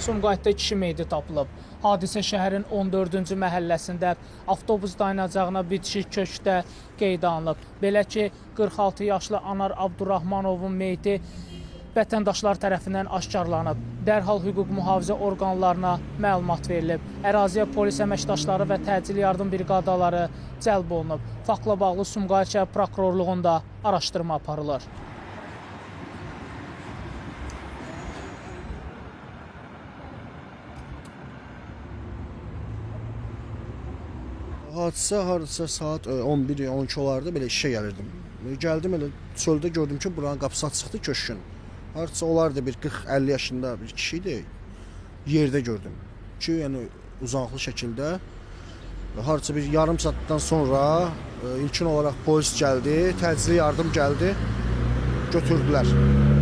Sumqayıtda kişi meyidi tapılıb. Hadisə şəhərin 14-cü məhəlləsində avtobus dayanacağına bitişik köşkdə qeydə alınıb. Belə ki, 46 yaşlı Anar Abdurrahmanovun meyiti vətəndaşlar tərəfindən aşkarlanıb. Dərhal hüquq mühafizə orqanlarına məlumat verilib. Əraziyə polis əməkdaşları və təcil yardım briqadaları cəlb olunub. Faktla bağlı Sumqayıt şəhər prokurorluğunda araşdırma aparılır. Hadisə hardasa saat 11-12 olardı, belə işə gəlirdim. Gəldim, elə çöldə gördüm ki, buranın qapısı açıqdı köşkün. Hardasa olardı bir 40-50 yaşında bir kişi idi. Yerdə gördüm ki, yəni uzaqlı şəkildə. Hardasa bir yarım saatdan sonra ilkin olaraq polis gəldi, təcili yardım gəldi, götürdülər.